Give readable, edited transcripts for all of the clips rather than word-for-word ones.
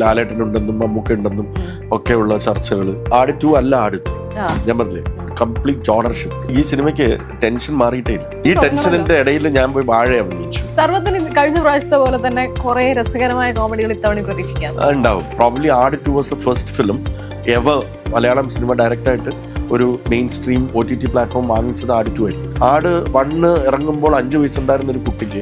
ലാലേട്ടനുണ്ടെന്നും മമ്മൂക്കുണ്ടെന്നും ഒക്കെയുള്ള ചർച്ചകൾ. ആട് 2 അല്ല ആട് 3. ഞാൻ പറഞ്ഞില്ലേ, കംപ്ലീറ്റ് ജോണർഷിപ്പ്. ഈ സിനിമയ്ക്ക് ടെൻഷൻ മാറിയിട്ടേ ഇല്ല. ഈ ടെൻഷനിന്റെ ഇടയിൽ ഞാൻ പോയി വാഴ അഭിനയിച്ചു. സർവത്തിന് കഴിഞ്ഞ പ്രാവശ്യത്തെ പോലെ തന്നെ കുറെ രസകരമായ കോമഡികൾ ഇത്തവണ പ്രതീക്ഷിക്കാം. ഉണ്ടാവും. പ്രോബ്ലി ആട് 2 was the first film ever Malayalam cinema ഡയറക്റ്റായിട്ട് ഒരു മെയിൻ സ്ട്രീം OTT പ്ലാറ്റ്ഫോം വാങ്ങിച്ചത് ആട് 2 ആയിരിക്കും. ആട് 1 ഇറങ്ങുമ്പോൾ 5 വയസ്സുണ്ടായിരുന്ന ഒരു കുട്ടിക്ക്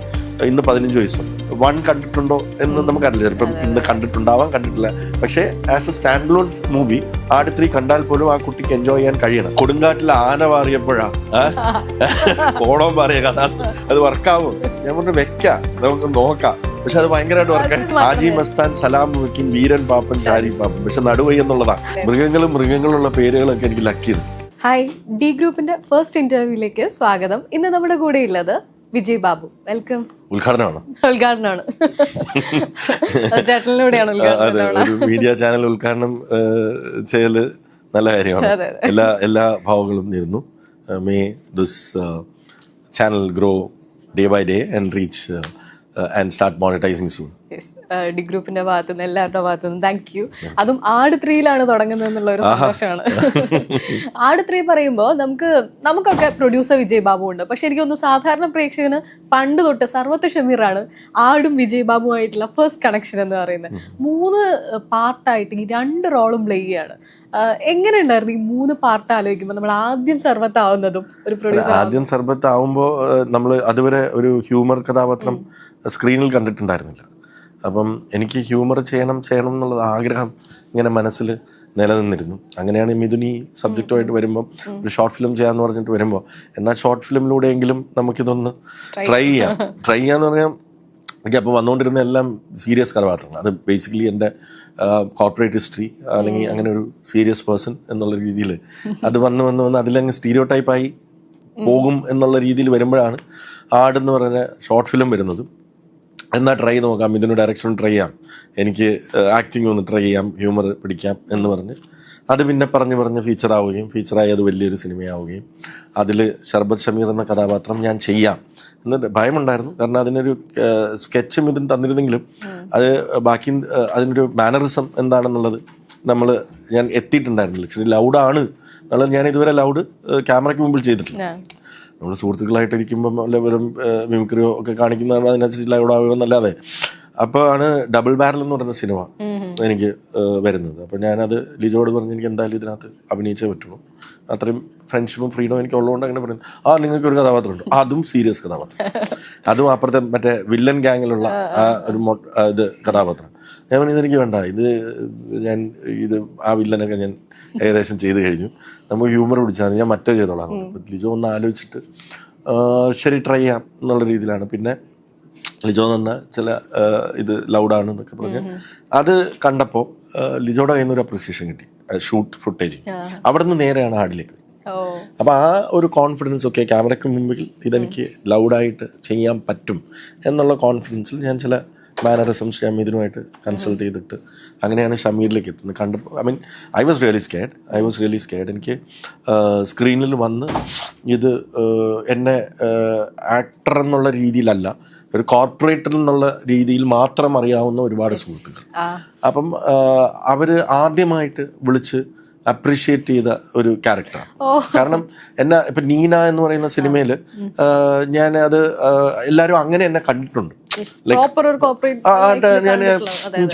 ഇന്ന് 15 വയസ്സുണ്ട്. 1 കണ്ടിട്ടുണ്ടോ എന്ന് നമുക്കറിയില്ല. ചിലപ്പം ഇന്ന് കണ്ടിട്ടുണ്ടാവാം, കണ്ടിട്ടില്ല. പക്ഷേ as A stand loan movie ആട് 3 കണ്ടാൽ പോലും ആ കുട്ടിക്ക് എൻജോയ് ചെയ്യാൻ കഴിയണം. കൊടുങ്കാറ്റിൽ ആന മാറിയപ്പോഴാ ഓണം മാറിയ കഥ. അത് വർക്കാവോ? ഞാൻ പറഞ്ഞു വെക്കാം, നമുക്ക് നോക്കാം. പക്ഷെ അത് ഭയങ്കരമായിട്ട് വർക്കായി. ആജി മസ്താൻ, സലാം വെക്കും, വീരൻ പാപ്പൻ, ഷാരി പാപ്പൻ. പക്ഷെ നടുവൈ എന്നുള്ളതാണ്. മൃഗങ്ങളുള്ള പേരുകളൊക്കെ എനിക്ക് ലക്കിയത്. ഹായ്, ഡി ഗ്രൂപ്പിന്റെ ഫസ്റ്റ് ഇന്റർവ്യൂയിലേക്ക് സ്വാഗതം. ഇന്ന് നമ്മുടെ കൂടെ ഉള്ളത് വിജയ് ബാബു. വെൽക്കം. ഉദ്ഘാടനമാണ് ചേട്ടനിലൂടെയാണ് ഒരു മീഡിയ ചാനൽ ഉദ്ഘാടനം ചെയ്യല് നല്ല കാര്യമാണ്. എല്ലാ ഭാവങ്ങളും നേരുന്നു. May this channel grow day by day and reach and start monetizing soon. Yes, D ഗ്രൂപ്പിന്റെ ഭാഗത്തുനിന്ന് എല്ലാവരുടെ ഭാഗത്തുനിന്നും താങ്ക് യു. അതും ആട് 3 തുടങ്ങുന്നത് എന്നുള്ള ഒരു സന്തോഷമാണ്. ആട് 3 പറയുമ്പോൾ നമുക്കൊക്കെ പ്രൊഡ്യൂസർ വിജയ് ബാബു ഉണ്ട്. പക്ഷെ എനിക്കൊന്ന് സാധാരണ പ്രേക്ഷകന് പണ്ട് തൊട്ട് സർവത്ത് ഷമീറാണ് ആടും വിജയ് ബാബുമായിട്ടുള്ള ഫസ്റ്റ് കണക്ഷൻ എന്ന് പറയുന്നത്. 3 പാർട്ടായിട്ട് ഈ 2 റോളും പ്ലേ ചെയ്യാണ്. എങ്ങനെ ഉണ്ടായിരുന്നു ഈ 3 പാർട്ട് ആലോചിക്കുമ്പോൾ? നമ്മൾ ആദ്യം സർവത്താവുന്നതും ഒരു പ്രൊഡ്യൂസർ ആദ്യം സർവത്താവുമ്പോൾ നമ്മൾ അതുവരെ ഒരു ഹ്യൂമർ കഥാപാത്രം സ്ക്രീനിൽ കണ്ടിട്ടുണ്ടായിരുന്നില്ല. അപ്പം എനിക്ക് ഹ്യൂമർ ചെയ്യണം എന്നുള്ള ആഗ്രഹം ഇങ്ങനെ മനസ്സിൽ നിലനിന്നിരുന്നു. അങ്ങനെയാണ് മിഥുനി സബ്ജക്റ്റുമായിട്ട് വരുമ്പോൾ ഒരു ഷോർട്ട് ഫിലിം ചെയ്യാന്ന് പറഞ്ഞിട്ട് വരുമ്പോൾ, എന്നാൽ ഷോർട്ട് ഫിലിമിലൂടെയെങ്കിലും നമുക്കിതൊന്ന് ട്രൈ ചെയ്യാന്ന് പറഞ്ഞാൽ എനിക്ക് അപ്പോൾ വന്നുകൊണ്ടിരുന്ന എല്ലാം സീരിയസ് കഥാപാത്രങ്ങൾ. അത് ബേസിക്കലി എൻ്റെ കോർപ്പറേറ്റ് ഹിസ്റ്ററി അല്ലെങ്കിൽ അങ്ങനെ ഒരു സീരിയസ് പേഴ്സൺ എന്നുള്ള രീതിയിൽ അത് വന്ന് അതിലങ്ങ് സ്റ്റീരിയോ ടൈപ്പായി പോകും എന്നുള്ള രീതിയിൽ വരുമ്പോഴാണ് ആടെന്ന് പറയുന്ന ഷോർട്ട് ഫിലിം വരുന്നത്. എന്നാൽ ട്രൈ നോക്കാം, ഇതിന് ഡയറക്ഷൻ ട്രൈ ചെയ്യാം, എനിക്ക് ആക്ടിങ് ഒന്ന് ട്രൈ ചെയ്യാം, ഹ്യൂമർ പിടിക്കാം എന്ന് പറഞ്ഞ് അത് പിന്നെ പറഞ്ഞ് ഫീച്ചറായി അത് വലിയൊരു സിനിമയാവുകയും അതിൽ ഷർബത്ത് ഷമീർ എന്ന കഥാപാത്രം ഞാൻ ചെയ്യാം എന്ന് ഭയമുണ്ടായിരുന്നു. കാരണം അതിനൊരു സ്കെച്ചും ഇതിന് തന്നിരുന്നെങ്കിലും അത് ബാക്കി അതിനൊരു മാനറിസം എന്താണെന്നുള്ളത് ഞാൻ എത്തിയിട്ടുണ്ടായിരുന്നില്ല. ഇച്ചിരി ലൗഡാണ് എന്നുള്ളത് ഞാൻ ഇതുവരെ ലൗഡ് ക്യാമറയ്ക്ക് മുമ്പിൽ ചെയ്തിട്ടില്ല. നമ്മൾ സുഹൃത്തുക്കളായിട്ടിരിക്കുമ്പം വെറും മിമിക്രിയോ ഒക്കെ കാണിക്കുന്നതാണ് അതിനനുസരിച്ച് ലൗഡാവുക എന്നല്ലാതെ. അപ്പോൾ ആണ് ഡബിൾ ബാരൽ എന്ന് പറയുന്ന സിനിമ എനിക്ക് വരുന്നത്. അപ്പോൾ ഞാനത് ലിജോട് പറഞ്ഞ് എനിക്ക് എന്തായാലും ഇതിനകത്ത് അഭിനയിച്ചേ പറ്റുള്ളൂ, അത്രയും ഫ്രണ്ട്ഷിപ്പും ഫ്രീഡവും എനിക്ക് ഉള്ളതുകൊണ്ട് അങ്ങനെ പറയുന്നത്. നിങ്ങൾക്ക് ഒരു കഥാപാത്രമുണ്ട്, അതും സീരിയസ് കഥാപാത്രം, അതും അപ്പുറത്തെ മറ്റേ വില്ലൻ ഗ്യാങ്ങിലുള്ള ഒരു കഥാപാത്രം. ഞാൻ പറഞ്ഞു ഇതെനിക്ക് വേണ്ട, ഇത് ആ വില്ലനൊക്കെ ഞാൻ ഏകദേശം ചെയ്ത് കഴിഞ്ഞു, നമുക്ക് ഹ്യൂമർ പിടിച്ചാൽ ഞാൻ മറ്റേ ചെയ്തോളാം. ലിജോ ഒന്ന് ആലോചിച്ചിട്ട് ശരി ട്രൈ ചെയ്യാം എന്നുള്ള രീതിയിലാണ്. പിന്നെ ലിജോ തന്നെ ചില ഇത് ലൗഡാണ് എന്നൊക്കെ പറഞ്ഞ് അത് കണ്ടപ്പോൾ ലിജോയുടെ കയ്യിൽ നിന്ന് ഒരു അപ്രിസിയേഷൻ കിട്ടി. ഷൂട്ട് ഫുട്ടേജ് അവിടെ നിന്ന് നേരെയാണ് ആടിലേക്ക്. അപ്പോൾ ആ ഒരു കോൺഫിഡൻസ് ഒക്കെ ക്യാമറയ്ക്ക് മുമ്പിൽ ഇതെനിക്ക് ലൗഡായിട്ട് ചെയ്യാൻ പറ്റും എന്നുള്ള കോൺഫിഡൻസിൽ ഞാൻ ചില മാനറിസംസ് ഞാൻ ഇതിനുമായിട്ട് കൺസൾട്ട് ചെയ്തിട്ട് അങ്ങനെയാണ് ഷമീറിലേക്ക് എത്തുന്നത്. കണ്ടപ്പോൾ ഐ വാസ് റിയലി സ്കേർഡ്. എനിക്ക് സ്ക്രീനിൽ വന്ന് ഇത് എന്നെ ആക്ടർ എന്നുള്ള രീതിയിലല്ല, ഒരു കോർപ്പറേറ്റർ എന്നുള്ള രീതിയിൽ മാത്രം അറിയാവുന്ന ഒരുപാട് സുഹൃത്തുക്കൾ. അപ്പം അവര് ആദ്യമായിട്ട് വിളിച്ച് അപ്രീഷിയേറ്റ് ചെയ്ത ഒരു ക്യാരക്ടറാണ്. കാരണം ഇപ്പൊ നീന എന്ന് പറയുന്ന സിനിമയിൽ ഞാൻ അത് എല്ലാവരും അങ്ങനെ എന്നെ കണ്ടിട്ടുണ്ട്. ഞാൻ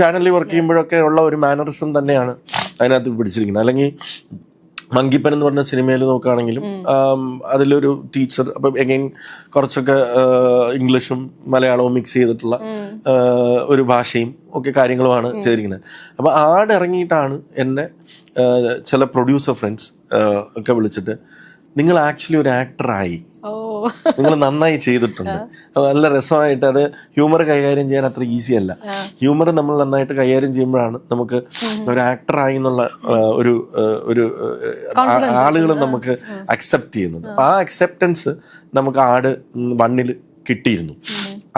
ചാനലിൽ വർക്ക് ചെയ്യുമ്പോഴൊക്കെ ഉള്ള ഒരു മാനറിസം തന്നെയാണ് അതിനകത്ത് പിടിച്ചിരിക്കുന്നത്. അല്ലെങ്കിൽ മങ്കിപ്പൻ എന്ന് പറഞ്ഞ സിനിമയിൽ നോക്കുകയാണെങ്കിലും അതിലൊരു ടീച്ചർ, അപ്പം എഗെയിൻ കുറച്ചൊക്കെ ഇംഗ്ലീഷും മലയാളവും മിക്സ് ചെയ്തിട്ടുള്ള ഒരു ഭാഷയും ഒക്കെ കാര്യങ്ങളുമാണ് ചെയ്തിരിക്കുന്നത്. അപ്പം ആട് ഇറങ്ങിയിട്ടാണ് എന്നെ ചില പ്രൊഡ്യൂസർ ഫ്രണ്ട്സ് ഒക്കെ വിളിച്ചിട്ട് നിങ്ങൾ ആക്ച്വലി ഒരു ആക്ടറായി, നിങ്ങൾ നന്നായി ചെയ്തിട്ടുണ്ട്, നല്ല രസമായിട്ട്. അത് ഹ്യൂമർ കൈകാര്യം ചെയ്യാൻ അത്ര ഈസി അല്ല. ഹ്യൂമർ നമ്മൾ നന്നായിട്ട് കൈകാര്യം ചെയ്യുമ്പോഴാണ് നമുക്ക് ഒരു ആക്ടറായി എന്നുള്ള ഒരു ആളുകൾ നമുക്ക് അക്സെപ്റ്റ് ചെയ്യുന്നത്. ആ അക്സെപ്റ്റൻസ് നമുക്ക് ആട് 1 കിട്ടിയിരുന്നു.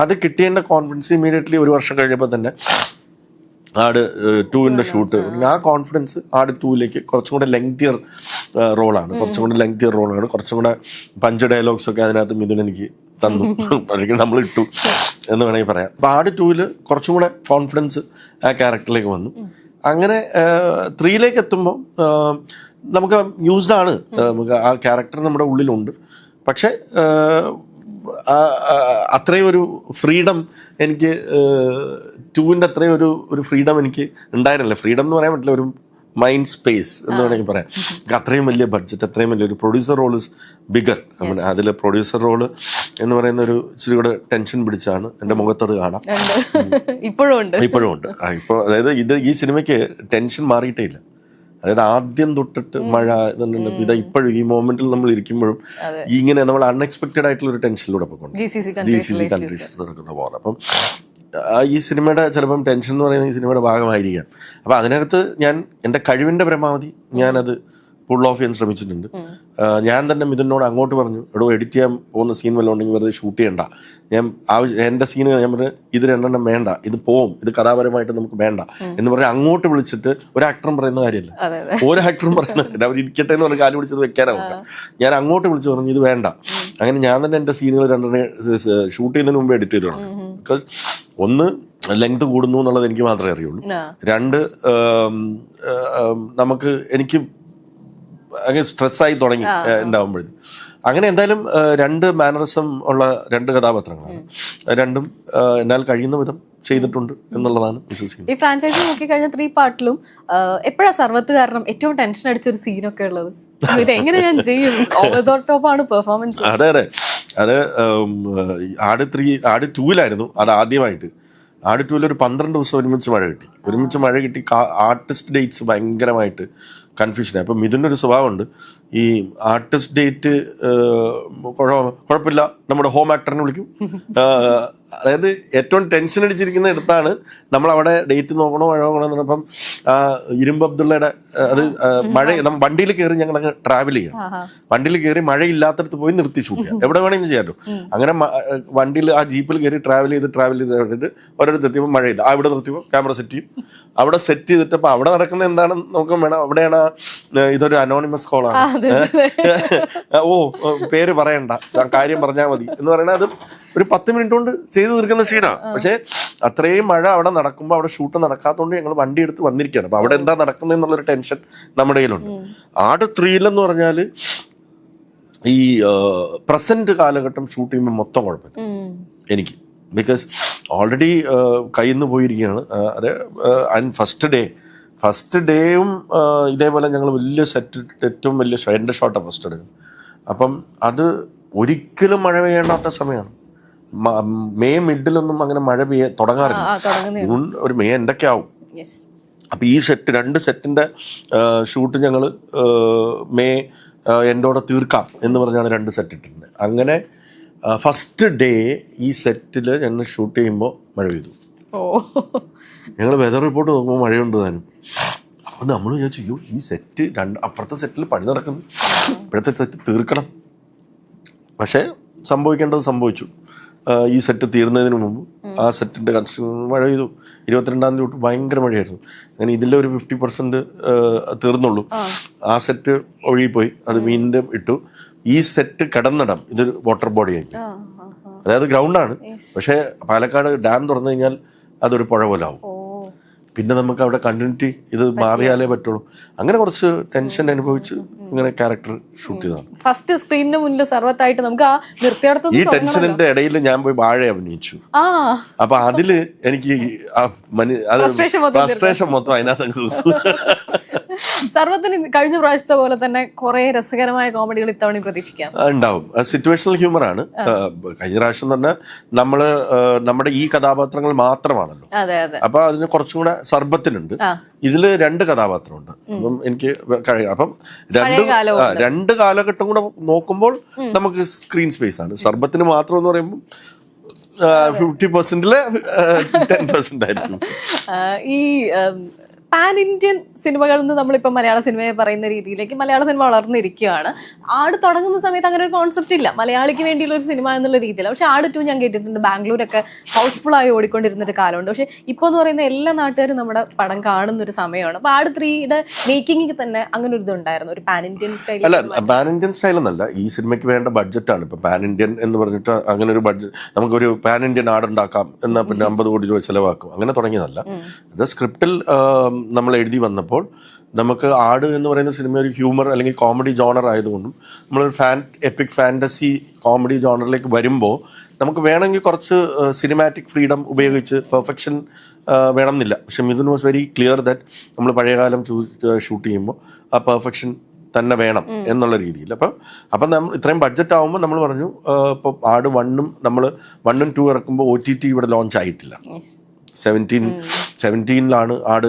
അത് കിട്ടിയതിന്റെ കോൺഫിഡൻസ് ഇമ്മീഡിയറ്റ്ലി 1 വർഷം കഴിഞ്ഞപ്പോൾ തന്നെ ആട് 2 ഷൂട്ട്. ആ കോൺഫിഡൻസ് ആട് 2 കുറച്ചും കൂടെ ലെങ്തിയർ റോളാണ്, കുറച്ചും കൂടെ പഞ്ച് ഡയലോഗ്സ് ഒക്കെ അതിനകത്ത് മിഥുൻ എനിക്ക് തന്നു, അല്ലെങ്കിൽ നമ്മൾ ഇട്ടു എന്ന് വേണമെങ്കിൽ പറയാം. അപ്പൊ ആട് 2-ല് കുറച്ചും കൂടെ കോൺഫിഡൻസ് ആ ക്യാരക്ടറിലേക്ക് വന്നു. അങ്ങനെ 3-ലേക്ക് എത്തുമ്പോൾ നമുക്ക് യൂസ്ഡ് ആണ്, നമുക്ക് ആ ക്യാരക്ടർ നമ്മുടെ ഉള്ളിലുണ്ട്. പക്ഷെ അത്രയും ഒരു ഫ്രീഡം എനിക്ക് 2-ന്റെ അത്രയും ഒരു ഫ്രീഡം എനിക്ക് ഉണ്ടായിരുന്നില്ല. ഫ്രീഡം എന്ന് പറയാൻ പറ്റില്ല, ഒരു മൈൻഡ് സ്പേസ് എന്ന് വേണമെങ്കിൽ പറയാം. അത്രയും വലിയ ബഡ്ജറ്റ്, അത്രയും വലിയൊരു പ്രൊഡ്യൂസർ റോൾ ഇസ് ബിഗർ. അതിൽ പ്രൊഡ്യൂസർ റോള് എന്ന് പറയുന്ന ഒരു ഇച്ചിരി കൂടെ ടെൻഷൻ പിടിച്ചാണ്. എൻ്റെ മുഖത്തത് കാണാം, ഇപ്പോഴും ഉണ്ട്. ഇപ്പോൾ അതായത് ഈ സിനിമയ്ക്ക് ടെൻഷൻ മാറിയിട്ടേ ഇല്ല. അതായത് ആദ്യം തൊട്ടിട്ട് മഴ ഇത് ഇപ്പോഴും ഈ മൊമെന്റിൽ നമ്മൾ ഇരിക്കുമ്പോഴും ഇങ്ങനെ നമ്മൾ അൺഎക്സ്പെക്ടഡ് ആയിട്ടുള്ള ഒരു ടെൻഷനിലൂടെ പോയിക്കൊണ്ട് GCC കൺട്രീസ് നടക്കുന്ന പോലെ. അപ്പം ഈ സിനിമയുടെ ചിലപ്പം ടെൻഷൻ എന്ന് പറയുന്നത് ഈ സിനിമയുടെ ഭാഗമായിരിക്കാം. അപ്പം അതിനകത്ത് ഞാൻ എൻ്റെ കഴിവിൻ്റെ പരമാവധി ഞാനത് പുൾ ഓഫ് ചെയ്യാൻ ശ്രമിച്ചിട്ടുണ്ട്. ഞാൻ തന്നെ മിഥുനോട് അങ്ങോട്ട് പറഞ്ഞു, എടോ എഡിറ്റ് ചെയ്യാൻ പോകുന്ന സീൻ വല്ലതും ഉണ്ടെങ്കിൽ വെറുതെ ഷൂട്ട് ചെയ്യണ്ട, ഞാൻ എൻ്റെ സീന് ഞാൻ പറഞ്ഞു ഇത് 2 വേണ്ട, ഇത് പോവും, ഇത് കഥാപരമായിട്ട് നമുക്ക് വേണ്ട എന്ന് പറഞ്ഞ് അങ്ങോട്ട് വിളിച്ചിട്ട് ഒരു ആക്ടറും പറയുന്ന കാര്യമല്ല, ഓരോ ആക്ടറും പറയുന്ന കാര്യം അവർ ഇരിക്കട്ടെ എന്ന് പറഞ്ഞ് കാല് പിടിച്ചത് വെക്കാനാവില്ല. ഞാൻ അങ്ങോട്ട് വിളിച്ച് പറഞ്ഞു ഇത് വേണ്ട. അങ്ങനെ ഞാൻ തന്നെ എൻ്റെ സീനുകൾ 2 ഷൂട്ട് ചെയ്യുന്നതിന് മുമ്പ് എഡിറ്റ് ചെയ്ത് തുടങ്ങി. ബിക്കോസ് ഒന്ന് ലെങ്ത് കൂടുന്നു എന്നുള്ളത് എനിക്ക് മാത്രമേ അറിയുള്ളൂ. 2 എനിക്ക് അങ്ങനെ സ്ട്രെസ്സായി തുടങ്ങി ഉണ്ടാവുമ്പോഴും. അങ്ങനെ എന്തായാലും 2 മാനറിസം ഉള്ള 2 കഥാപാത്രങ്ങളാണ്. 2ഉം എന്നാൽ കഴിയുന്ന വിധം ചെയ്തിട്ടുണ്ട് എന്നുള്ളതാണ് വിശ്വസിക്കുന്നത്. ഈ ഫ്രാഞ്ചൈസി നോക്കി കഴിഞ്ഞ 3 പാർട്ടിലും എപ്പോഴാണ് സർവത്ത് കാരണം ഏറ്റവും ടെൻഷൻ അടിച്ചൊരു സീനൊക്കെ ഉള്ളത്? ഇത് എങ്ങനെ ഞാൻ ചെയ്യും? ഓവർ ദ ടോപ്പാണ് പെർഫോമൻസ്. അതെ അത് ആട് 2-ലായിരുന്നു അത് ആദ്യമായിട്ട്. ആട് 2-ൽ ഒരു 12 ദിവസം ഒരുമിച്ച് മഴ കിട്ടി. ആർട്ടിസ്റ്റ് ഡേറ്റ്സ് ഭയങ്കരമായിട്ട് കൺഫ്യൂഷനായി. അപ്പം ഇതിനൊരു സ്വഭാവമുണ്ട്, ഈ ആർട്ടിസ്റ്റ് ഡേറ്റ് കുഴപ്പമില്ല നമ്മുടെ ഹോം ആക്ടറിനെ വിളിക്കും. അതായത് ഏറ്റവും ടെൻഷൻ അടിച്ചിരിക്കുന്ന ഇടത്താണ് നമ്മൾ അവിടെ ഡേറ്റ് നോക്കണോ മഴ നോക്കണോ എന്ന് പറഞ്ഞപ്പം ഇരുമ്പ് അബ്ദുള്ളയുടെ അത് മഴ നമ്മൾ വണ്ടിയിൽ കയറി ഞങ്ങൾ അങ്ങ് ട്രാവൽ ചെയ്യാം. വണ്ടിയിൽ കയറി മഴയില്ലാത്തടത്ത് പോയി നിർത്തി ഷൂട്ട് ചെയ്യാം, എവിടെ വേണമെങ്കിലും ചെയ്യാമല്ലോ. അങ്ങനെ വണ്ടിയിൽ ആ ജീപ്പിൽ കയറി ട്രാവൽ ചെയ്ത് വേണ്ടിയിട്ട് ഒരിടത്ത് എത്തിയപ്പോൾ മഴയില്ല. ഇവിടെ നിർത്തിയപ്പോൾ ക്യാമറ സെറ്റ് ചെയ്യും. അവിടെ സെറ്റ് ചെയ്തിട്ട് അപ്പോൾ അവിടെ നടക്കുന്ന എന്താണെന്ന് നോക്കാൻ വേണം. അവിടെയാണ് ഇതൊരു അനോണിമസ് കോളാണ്, ഓ പേര് പറയണ്ട കാര്യം പറഞ്ഞാൽ മതി എന്ന് പറയണത്. അത് ഒരു 10 മിനിറ്റ് കൊണ്ട് ചെയ്തു തീർക്കുന്ന സീനാണ്. പക്ഷെ അത്രയും മഴ അവിടെ നടക്കുമ്പോൾ അവിടെ ഷൂട്ട് നടക്കാത്തതുകൊണ്ട് ഞങ്ങൾ വണ്ടി എടുത്ത് വന്നിരിക്കുകയാണ്. അപ്പൊ അവിടെ എന്താ നടക്കുന്നത് എന്നുള്ളൊരു ടെൻഷൻ നമ്മുടെ കയ്യിലുണ്ട്. ആട് 3-ലെന്ന് പറഞ്ഞാൽ ഈ പ്രസന്റ് കാലഘട്ടം ഷൂട്ട് ചെയ്യുമ്പോൾ മൊത്തം കുഴപ്പമില്ല എനിക്ക്. ബിക്കോസ് ഓൾറെഡി കയ്യിൽ നിന്ന് പോയിരിക്കുകയാണ്. അത് ഫസ്റ്റ് ഡേയും ഇതേപോലെ ഞങ്ങൾ വലിയ സെറ്റ്, ഏറ്റവും വലിയ എൻ്റെ ഷോട്ടാണ് ഫസ്റ്റ് ഡേ. അപ്പം അത് ഒരിക്കലും മഴ പെയ്യേണ്ടാത്ത സമയമാണ്. മെയ് മിഡിലൊന്നും അങ്ങനെ മഴ തുടങ്ങാറില്ല. ഒരു മെയ് എന്തൊക്കെ ആവും. അപ്പം ഈ 2 സെറ്റിൻ്റെ ഷൂട്ട് ഞങ്ങൾ മെയ് എൻ്റോടെ തീർക്കാം എന്ന് പറഞ്ഞാണ് 2 സെറ്റ് ഇട്ടിട്ടുണ്ട്. അങ്ങനെ ഫസ്റ്റ് ഡേ ഈ സെറ്റിൽ ഞങ്ങൾ ഷൂട്ട് ചെയ്യുമ്പോൾ മഴ പെയ്തു. ഞങ്ങൾ വെതർ റിപ്പോർട്ട് നോക്കുമ്പോൾ മഴയുണ്ട് താനും. അപ്പം നമ്മൾ വിചാരിച്ചു, അയ്യോ ഈ സെറ്റ് അപ്പുറത്തെ സെറ്റിൽ പണി നടക്കുന്നു, ഇപ്പോഴത്തെ സെറ്റ് തീർക്കണം. പക്ഷേ സംഭവിക്കേണ്ടത് സംഭവിച്ചു. ഈ സെറ്റ് തീർന്നതിന് മുമ്പ് ആ സെറ്റിൻ്റെ കൺസ്ട്രക്ഷൻ മഴ പെയ്തു. 22-ാം തീയതി തൊട്ട് ഭയങ്കര മഴയായിരുന്നു. അങ്ങനെ ഇതിലെ ഒരു 50% തീർന്നുള്ളൂ. ആ സെറ്റ് ഒഴുകിപ്പോയി, അത് വീണ്ടും ഇട്ടു. ഈ സെറ്റ് കിടന്നിടം ഇതൊരു വാട്ടർ ബോഡി ആയി, അതായത് ഗ്രൗണ്ടാണ്. പക്ഷേ പാലക്കാട് ഡാം തുറന്നു കഴിഞ്ഞാൽ അതൊരു പുഴ പോലെ ആവും. പിന്നെ നമുക്ക് അവിടെ കണ്ടിന്യൂറ്റി ഇത് മാറിയാലേ പറ്റുള്ളൂ. അങ്ങനെ കുറച്ച് ടെൻഷൻ അനുഭവിച്ച് ഇങ്ങനെ ക്യാരക്ടർ ഷൂട്ട് ചെയ്തതാണ്. ഫസ്റ്റ് സ്ക്രീനിന് മുന്നിൽ സർവത്തായിട്ട് നമുക്ക് ആ നിർത്തിയിടത്ത് ഈ ടെൻഷനിന്റെ ഇടയിൽ ഞാൻ പോയി വാഴ അഭിനയിച്ചു. അപ്പൊ അതില് എനിക്ക് ഫ്രസ്ട്രേഷൻ മൊത്തം അതിനകത്ത്. സർവത്തിന് കഴിഞ്ഞ പ്രാവശ്യത്തെ പോലെ തന്നെ കുറെ രസകരമായ കോമഡികൾ ഇത്തവണ പ്രതീക്ഷിക്കാം. ഉണ്ടാവും. സിറ്റുവേഷണൽ ഹ്യൂമർ ആണ്. കഴിഞ്ഞ പ്രാവശ്യം തന്നെ നമ്മള് നമ്മുടെ ഈ കഥാപാത്രങ്ങൾ മാത്രമാണല്ലോ. അപ്പൊ അതിന് കുറച്ചും കൂടെ സർബത്തിനുണ്ട്. ഇതില് 2 കഥാപാത്രമുണ്ട്. അപ്പം എനിക്ക് അപ്പം 2 കാലഘട്ടം കൂടെ നോക്കുമ്പോൾ നമുക്ക് സ്ക്രീൻ സ്പേസ് ആണ്. സർബത്തിന് മാത്രം എന്ന് പറയുമ്പോൾ 50%-ല് 10% ആയിരിക്കും. ഈ പാൻ ഇന്ത്യൻ സിനിമകളിൽ നിന്ന് നമ്മളിപ്പോൾ മലയാള സിനിമയെ പറയുന്ന രീതിയിലേക്ക് മലയാള സിനിമ വളർന്നിരിക്കുകയാണ്. ആട് തുടങ്ങുന്ന സമയത്ത് അങ്ങനെ ഒരു കോൺസെപ്റ്റ് ഇല്ല, മലയാളിക്ക് വേണ്ടിയുള്ള ഒരു സിനിമ എന്നുള്ള രീതിയിൽ. പക്ഷെ ആട് 2 ഞാൻ കേട്ടിട്ടുണ്ട്, ബാംഗ്ലൂരൊക്കെ ഹൗസ്ഫുൾ ആയി ഓടിക്കൊണ്ടിരുന്നൊരു കാലമുണ്ട്. പക്ഷെ ഇപ്പോൾ എന്ന് പറയുന്ന എല്ലാ നാട്ടുകാരും നമ്മുടെ പടം കാണുന്ന ഒരു സമയമാണ്. അപ്പോൾ ആട് 3യുടെ മേക്കിങ്ങിൽ തന്നെ അങ്ങനെ ഒരു ഇതുണ്ടായിരുന്നു, ഒരു പാൻ ഇന്ത്യൻ സ്റ്റൈൽ. അല്ല, പാൻ ഇന്ത്യൻ സ്റ്റൈൽ എന്നല്ല, ഈ സിനിമയ്ക്ക് വേണ്ട ബഡ്ജറ്റാണ് ഇപ്പൊ പാൻ ഇന്ത്യൻ എന്ന് പറഞ്ഞിട്ട്. അങ്ങനെ ഒരു ബഡ്ജറ്റ് നമുക്കൊരു പാൻ ഇന്ത്യൻ ആടുണ്ടാക്കാം എന്നാൽ പിന്നെ 50 കോടി രൂപ ചെലവാക്കും, അങ്ങനെ തുടങ്ങിയതല്ല. ഇത് സ്ക്രിപ്റ്റിൽ നമ്മൾ എഴുതി വന്നപ്പോൾ നമുക്ക് ആട് എന്ന് പറയുന്ന സിനിമ ഒരു ഹ്യൂമർ അല്ലെങ്കിൽ കോമഡി ജോണർ ആയതുകൊണ്ടും നമ്മളൊരു എപ്പിക് ഫാൻറ്റസി കോമഡി ജോണറിലേക്ക് വരുമ്പോൾ നമുക്ക് വേണമെങ്കിൽ കുറച്ച് സിനിമാറ്റിക് ഫ്രീഡം ഉപയോഗിച്ച് പെർഫെക്ഷൻ വേണമെന്നില്ല. പക്ഷെ Mithun was very clear that നമ്മൾ പഴയകാലം ഷൂട്ട് ചെയ്യുമ്പോൾ ആ പെർഫെക്ഷൻ തന്നെ വേണം എന്നുള്ള രീതിയിൽ. അപ്പം നമ്മൾ ഇത്രയും ബഡ്ജറ്റ് ആകുമ്പോൾ നമ്മൾ പറഞ്ഞു ഇപ്പോൾ ആട് 1ഉം നമ്മൾ 1ഉം 2 ഇറക്കുമ്പോൾ OTT ഇവിടെ ലോഞ്ച് ആയിട്ടില്ല. 17-ലാണ് ആട്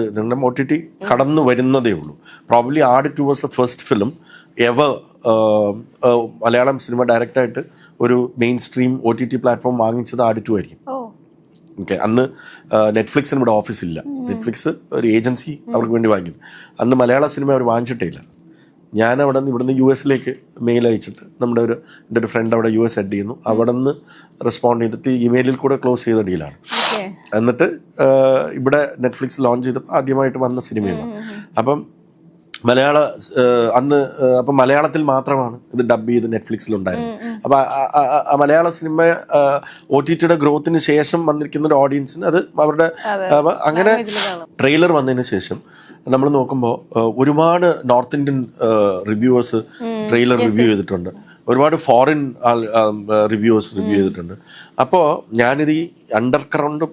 OTT കടന്നു വരുന്നതേ ഉള്ളൂ. പ്രോബ്ലി ആട് 2 was the first film ever Malayalam cinema ഡയറക്റ്റായിട്ട് ഒരു മെയിൻ സ്ട്രീം OTT പ്ലാറ്റ്ഫോം വാങ്ങിച്ചത് ആട് 2 ആയിരിക്കും. ഓക്കെ, അന്ന് നെറ്റ്ഫ്ലിക്സിന് ഇവിടെ ഓഫീസില്ല. നെറ്റ്ഫ്ലിക്സ് ഒരു ഏജൻസി അവർക്ക് വേണ്ടി വാങ്ങിക്കും. അന്ന് മലയാള സിനിമ അവർ വാങ്ങിച്ചിട്ടേ ഇല്ല. ഞാൻ അവിടെ നിന്ന് ഇവിടുന്ന് US മെയിൽ അയച്ചിട്ട് എൻ്റെ ഒരു ഫ്രണ്ട് അവിടെ US ഹെഡ് ചെയ്യുന്നു, അവിടെ നിന്ന് റെസ്പോണ്ട് ചെയ്തിട്ട് ഇമെയിലിൽ കൂടെ ക്ലോസ് ചെയ്ത ഡീലാണ്. എന്നിട്ട് ഇവിടെ നെറ്റ്ഫ്ലിക്സ് ലോഞ്ച് ചെയ്തപ്പോൾ ആദ്യമായിട്ട് വന്ന സിനിമയാണ്. അപ്പം അപ്പം മലയാളത്തിൽ മാത്രമാണ് ഇത് ഡബ് ചെയ്ത് നെറ്റ്ഫ്ലിക്സിലുണ്ടായിരുന്നത്. അപ്പം മലയാള സിനിമ OTTയുടെ ഗ്രോത്തിന് ശേഷം വന്നിരിക്കുന്ന ഒരു ഓഡിയൻസിന് അത് അവരുടെ അങ്ങനെ ട്രെയിലർ വന്നതിന് ശേഷം നമ്മൾ നോക്കുമ്പോൾ ഒരുപാട് north Indian reviewers trailer review ചെയ്തിട്ടുണ്ട്, ഒരുപാട് ഫോറിൻ റിവ്യൂവേഴ്സ് റിവ്യൂ ചെയ്തിട്ടുണ്ട്. അപ്പോൾ ഞാനിത് ഈ അണ്ടർഗ്രൗണ്ട്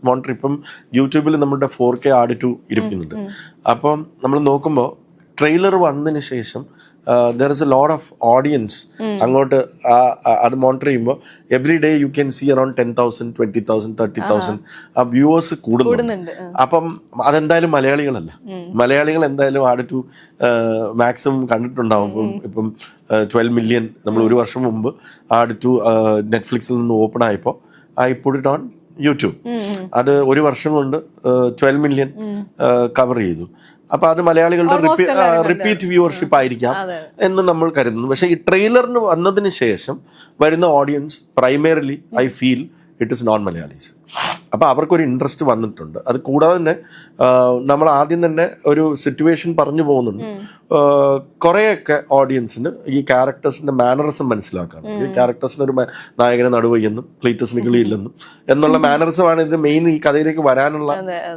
മോണിറ്റർ ഇപ്പം യൂട്യൂബിൽ നമ്മുടെ 4K ആട് 2 ഇരിക്കുന്നുണ്ട്. അപ്പം നമ്മൾ നോക്കുമ്പോൾ ട്രെയിലർ വന്നതിന് ശേഷം there is a lot of audience അങ്ങോട്ട് അത് മോണിറ്റർ ചെയ്യുമ്പോൾ every day you can see around 10,000 20,000 30,000 ആ വ്യൂവേഴ്സ് കൂടുന്നുണ്ട്. അപ്പം അതെന്തായാലും മലയാളികളല്ല, മലയാളികൾ എന്തായാലും ആട് 2 മാക്സിമം കണ്ടിട്ടുണ്ടാവും. ഇപ്പം 12 മില്യൺ നമ്മൾ ഒരു വർഷം മുമ്പ് ആട് 2 നെറ്റ്ഫ്ലിക്സിൽ നിന്ന് ഓപ്പൺ ആയപ്പോൾ I put it on YouTube. അത് ഒരു വർഷം കൊണ്ട് 12 മില്യൺ കവർ ചെയ്തു. അപ്പൊ അത് മലയാളികളുടെ റിപ്പീറ്റ് വ്യൂവർഷിപ്പ് ആയിരിക്കാം എന്ന് നമ്മൾ കരുതുന്നു. പക്ഷെ ഈ ട്രെയിലറിന് വന്നതിന് ശേഷം വരുന്ന audience primarily I feel it is non Malayalis. അപ്പൊ അവർക്കൊരു ഇൻട്രസ്റ്റ് വന്നിട്ടുണ്ട്. അത് കൂടാതെ തന്നെ നമ്മൾ ആദ്യം തന്നെ ഒരു സിറ്റുവേഷൻ പറഞ്ഞു പോകുന്നുണ്ട്. കുറേയൊക്കെ ഓഡിയൻസിന് ഈ ക്യാരക്ടേഴ്സിന്റെ മാനറിസം മനസ്സിലാക്കാണ്. ഈ ക്യാരക്ടേഴ്സിന് ഒരു നായകനെ നടുവയ്യെന്നും ക്ലീറ്റസിന് കിളിയില്ലെന്നും എന്നുള്ള മാനറിസമാണ് ഇതിന്റെ മെയിൻ ഈ കഥയിലേക്ക് വരാനുള്ള,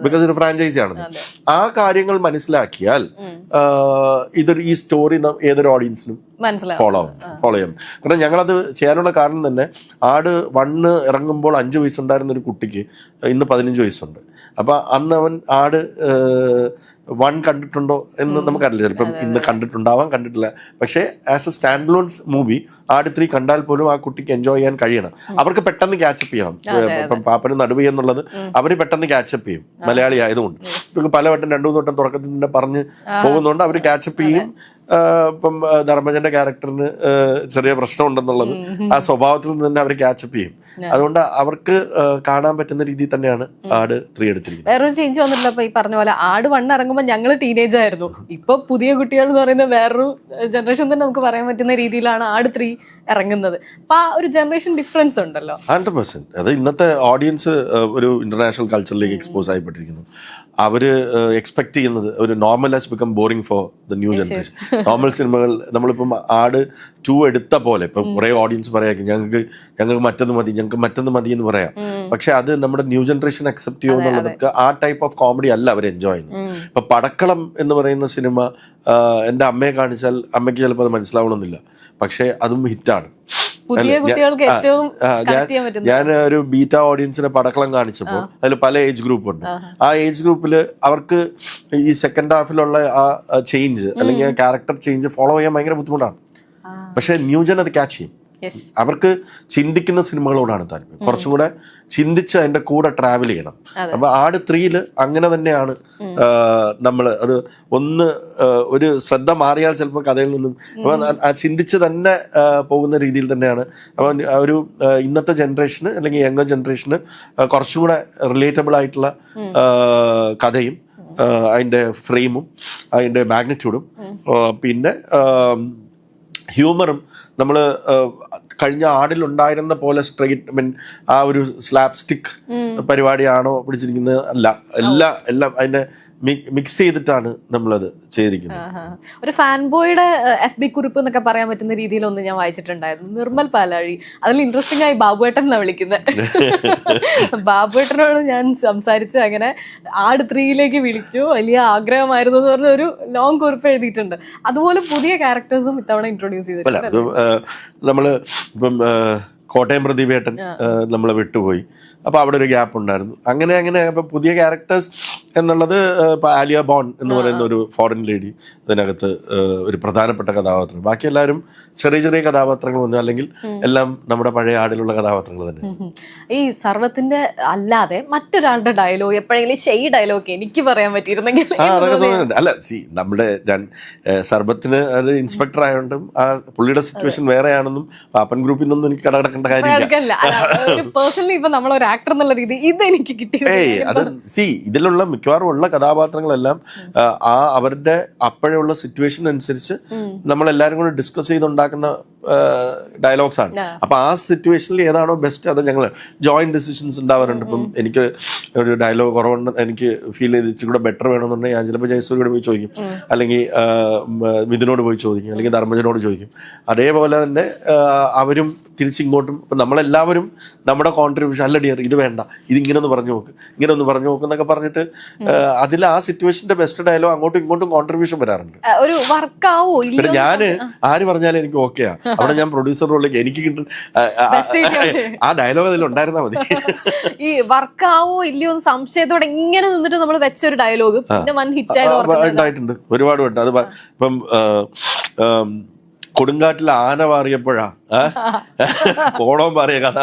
ബിക്കോസ് ഇത് ഫ്രാഞ്ചൈസി ആണ്. ആ കാര്യങ്ങൾ മനസ്സിലാക്കിയാൽ ഈ സ്റ്റോറി ഏതൊരു ഓഡിയൻസിനും ഫോളോ ചെയ്യാം. കാരണം ഞങ്ങളത് ചെയ്യാനുള്ള കാരണം തന്നെ ആട് 1 ഇറങ്ങുമ്പോൾ 5 വയസ്സുണ്ടായിരുന്ന ഒരു കുട്ടിക്ക് ഇന്ന് 15 വയസ്സുണ്ട്. അപ്പൊ അന്ന് അവൻ ആട് 1 കണ്ടിട്ടുണ്ടോ എന്ന് നമുക്കറിയില്ല. ചിലപ്പം ഇന്ന് കണ്ടിട്ടുണ്ടാവാം, കണ്ടിട്ടില്ല. പക്ഷേ as A stand loan movie ആട് 3 കണ്ടാൽ പോലും ആ കുട്ടിക്ക് എൻജോയ് ചെയ്യാൻ കഴിയണം. അവർക്ക് പെട്ടെന്ന് ക്യാച്ചപ്പ് ചെയ്യാം. ഇപ്പം പാപ്പന് നടുവ് എന്നുള്ളത് അവര് പെട്ടെന്ന് ക്യാച്ചപ്പ് ചെയ്യും, മലയാളി ആയതുകൊണ്ട്. പല വട്ടം 2-3 വട്ടം തുടക്കത്തിൽ തന്നെ പറഞ്ഞ് പോകുന്നതുകൊണ്ട് അവർ ക്യാച്ചപ്പ് ചെയ്യും. ഇപ്പം ധർമ്മജന്റെ ക്യാരക്ടറിന് ചെറിയ പ്രശ്നമുണ്ടെന്നുള്ളത് ആ സ്വഭാവത്തിൽ നിന്ന് തന്നെ അവർ ക്യാച്ചപ്പ് ചെയ്യും. അതുകൊണ്ട് അവർക്ക് കാണാൻ പറ്റുന്ന രീതിയിൽ തന്നെയാണ് ആട് 3 എടുത്തിരിക്കുന്നത്. വേറൊരു ചേഞ്ച് വന്നിട്ടില്ല. ഇപ്പൊ ഈ പറഞ്ഞ പോലെ ആട് 1 ഇറങ്ങുമ്പോൾ ഞങ്ങൾ ടീനേജ് ആയിരുന്നു. ഇപ്പൊ പുതിയ കുട്ടികൾ എന്ന് പറയുന്ന വേറൊരു ജനറേഷൻ തന്നെ നമുക്ക് പറയാൻ പറ്റുന്ന രീതിയിലാണ് ആട് 3 ഇറങ്ങുന്നത്. അപ്പൊ ആ ഒരു ജനറേഷൻ ഡിഫറൻസ് ഉണ്ടല്ലോ 100%. അത് ഇന്നത്തെ ഓഡിയൻസ് ഒരു ഇന്റർനാഷണൽ കൾച്ചറിലേക്ക് എക്സ്പോസ് ആയിപ്പെട്ടിരിക്കുന്നു. അവര് എക്സ്പെക്ട് ചെയ്യുന്നത് ഒരു normal has become boring for the new generation. Normal സിനിമകൾ നമ്മളിപ്പം ആട് 2 എടുത്ത പോലെ ഇപ്പം കുറെ ഓഡിയൻസ് പറയാം ഞങ്ങൾക്ക് മറ്റൊന്ന് മതി എന്ന് പറയാം. പക്ഷെ അത് നമ്മുടെ ന്യൂ ജനറേഷൻ അക്സെപ്റ്റ് ചെയ്യുമെന്നുള്ളതൊക്കെ ആ ടൈപ്പ് ഓഫ് കോമഡി അല്ല അവർ എൻജോയ് ചെയ്യുന്നത്. ഇപ്പൊ പടക്കളം എന്ന് പറയുന്ന സിനിമ എൻ്റെ അമ്മയെ കാണിച്ചാൽ അമ്മയ്ക്ക് ചിലപ്പോൾ അത് മനസ്സിലാവണമെന്നില്ല, പക്ഷെ അതും ഹിറ്റാണ്. ഞാൻ ഒരു ബീറ്റ ഓഡിയൻസിനെ പടക്കളം കാണിച്ചപ്പോൾ അതിൽ പല ഏജ് ഗ്രൂപ്പ് ഉണ്ട്. ആ ഏജ് ഗ്രൂപ്പിൽ അവർക്ക് ഈ സെക്കൻഡ് ഹാഫിലുള്ള ആ ചേഞ്ച് അല്ലെങ്കിൽ ആ ക്യാരക്ടർ ചേഞ്ച് ഫോളോ ചെയ്യാൻ ഭയങ്കര ബുദ്ധിമുട്ടാണ്. പക്ഷെ ന്യൂജൻ അത് ക്യാച്ച് ചെയ്യും. അവർക്ക് ചിന്തിക്കുന്ന സിനിമകളോടാണ് താല്പര്യം, കുറച്ചും കൂടെ ചിന്തിച്ച് അതിന്റെ കൂടെ ട്രാവൽ ചെയ്യണം. അപ്പൊ ആട് 3 അങ്ങനെ തന്നെയാണ്. നമ്മൾ അത് ഒരു ശ്രദ്ധ മാറിയാൽ ചിലപ്പോൾ കഥയിൽ നിന്നും ചിന്തിച്ച് തന്നെ പോകുന്ന രീതിയിൽ തന്നെയാണ്. അപ്പൊ ഒരു ഇന്നത്തെ ജനറേഷന് അല്ലെങ്കിൽ യങ്ങർ ജനറേഷന് കുറച്ചും കൂടെ റിലേറ്റബിൾ ആയിട്ടുള്ള കഥയും അതിൻ്റെ ഫ്രെയിമും അതിൻ്റെ മാഗ്നിറ്റ്യൂഡും പിന്നെ ഹ്യൂമറും നമ്മൾ കഴിഞ്ഞ ആടിലുണ്ടായിരുന്ന പോലെ സ്ട്രെയിറ്റ് മീൻ ആ ഒരു സ്ലാബ് സ്റ്റിക്ക് പരിപാടിയാണോ പിടിച്ചിരിക്കുന്നത് അല്ല, എല്ലാം അതിൻ്റെ മിക്സ് ചെയ്തിട്ടാണ് നമ്മളത് ചെയ്തിരിക്കുന്നത്. ഒരു ഫാൻ ബോയുടെ FB കുറിപ്പ് എന്നൊക്കെ പറയാൻ പറ്റുന്ന രീതിയിലൊന്നും ഞാൻ വായിച്ചിട്ടുണ്ടായിരുന്നു. നിർമ്മൽ പാലാഴി അതിൽ ഇൻട്രസ്റ്റിംഗ് ആയി ബാബുവേട്ടൻ എന്നാണ് വിളിക്കുന്നത്. ബാബുവേട്ടനോട് ഞാൻ സംസാരിച്ചു, അങ്ങനെ ആട് 3 വിളിച്ചു, വലിയ ആഗ്രഹമായിരുന്നു എന്ന് പറഞ്ഞ ഒരു ലോങ് കുറിപ്പ് എഴുതിയിട്ടുണ്ട്. അതുപോലെ പുതിയ ക്യാരക്ടേഴ്സും ഇത്തവണ ഇൻട്രൊഡ്യൂസ് ചെയ്തിട്ടുണ്ട്. നമ്മള് ഇപ്പം കോട്ടയം പ്രദീപേട്ടൻ നമ്മളെ വിട്ടുപോയി, അപ്പോൾ അവിടെ ഒരു ഗ്യാപ്പ് ഉണ്ടായിരുന്നു. അങ്ങനെ അപ്പോൾ പുതിയ ക്യാരക്ടേഴ്സ് എന്നുള്ളത് ഇപ്പോൾ ആലിയ ബോൺ എന്ന് പറയുന്ന ഒരു ഫോറിൻ ലേഡി അതിനകത്ത് ഒരു പ്രധാനപ്പെട്ട കഥാപാത്രം. ബാക്കി എല്ലാവരും ചെറിയ ചെറിയ കഥാപാത്രങ്ങൾ വന്നു, അല്ലെങ്കിൽ എല്ലാം നമ്മുടെ പഴയ ആടിലുള്ള കഥാപാത്രങ്ങൾ തന്നെ. ഈ സർവത്തിന്റെ അല്ലാതെ മറ്റൊരാളുടെ ഡയലോഗ് എപ്പോഴെങ്കിലും ഈ ഡയലോഗ് എനിക്ക് പറയാൻ പറ്റിയിരുന്നെങ്കിൽ. അതൊക്കെ തോന്നുന്നുണ്ട്. അല്ല നമ്മുടെ സർബത്തിന് അത് ഇൻസ്പെക്ടർ ആയതുകൊണ്ടും ആ പുള്ളിയുടെ സിറ്റുവേഷൻ വേറെയാണെന്നും പാപ്പൻ ഗ്രൂപ്പിൽ നിന്നൊന്നും എനിക്ക് കടകടക്കേണ്ട കാര്യമില്ല. പേഴ്സണലി ഇപ്പൊ നമ്മളൊരു ആക്ടർ എന്നുള്ള രീതി ഇതെനിക്ക് അത് ഇതിലുള്ള മിക്കവാറും ഉള്ള കഥാപാത്രങ്ങളെല്ലാം അവരുടെ അപ്പോഴുള്ള സിറ്റുവേഷൻ അനുസരിച്ച് നമ്മളെല്ലാരും കൂടെ ഡിസ്കസ് ചെയ്തുണ്ടാക്കുന്ന ഡയലോഗ്സ് ആണ്. അപ്പൊ ആ സിറ്റുവേഷനിൽ ഏതാണോ ബെസ്റ്റ് അത് ഞങ്ങൾ ജോയിന്റ് ഡിസിഷൻസ് ഉണ്ടാവാറുണ്ട്. ഇപ്പം എനിക്ക് ഒരു ഡയലോഗ് കുറവുണ്ട്, എനിക്ക് ഫീൽ ചെയ്ത് ഇച്ചിരി കൂടെ ബെറ്റർ വേണമെന്നുണ്ടെങ്കിൽ ഞാൻ ചിലപ്പോൾ ജയസൂരിയോട് പോയി ചോദിക്കും, അല്ലെങ്കിൽ മിഥുനോട് പോയി ചോദിക്കും, അല്ലെങ്കിൽ ധർമ്മജനോട് ചോദിക്കും. അതേപോലെ തന്നെ അവരും തിരിച്ചിങ്ങോട്ടും ഇപ്പം നമ്മളെല്ലാവരും നമ്മുടെ കോൺട്രിബ്യൂഷൻ, അല്ല ഡിയർ ഇത് വേണ്ട, ഇത് ഇങ്ങനെ ഒന്ന് പറഞ്ഞു നോക്ക്, ഇങ്ങനെ ഒന്ന് പറഞ്ഞു നോക്ക് എന്നൊക്കെ പറഞ്ഞിട്ട് അതിൽ ആ സിറ്റുവേഷന്റെ ബെസ്റ്റ് ഡയലോഗ് അങ്ങോട്ടും ഇങ്ങോട്ടും കോൺട്രിബ്യൂഷൻ വരാറുണ്ട്. ഒരു വർക്കാവോ പിന്നെ ഞാൻ ആര് പറഞ്ഞാലും എനിക്ക് ഓക്കെയാ. അവിടെ ഞാൻ പ്രൊഡ്യൂസർ റോളിലേക്ക് എനിക്ക് കിട്ടും ആ ഡയലോഗ് അതിൽ ഉണ്ടായിരുന്നാ മതി. ഈ വർക്കാവോ ഇല്ലയോ സംശയത്തോടെ ഇങ്ങനെ നിന്നിട്ട് നമ്മൾ വെച്ചൊരു ഡയലോഗ് പിന്നെ വൻ ഹിറ്റ് ഉണ്ടായിട്ടുണ്ട് ഒരുപാട് വട്ടം. അത് ഇപ്പം കൊടുങ്കാറ്റിൽ ആന മാറിയപ്പോഴാ കോടം മാറിയ കഥ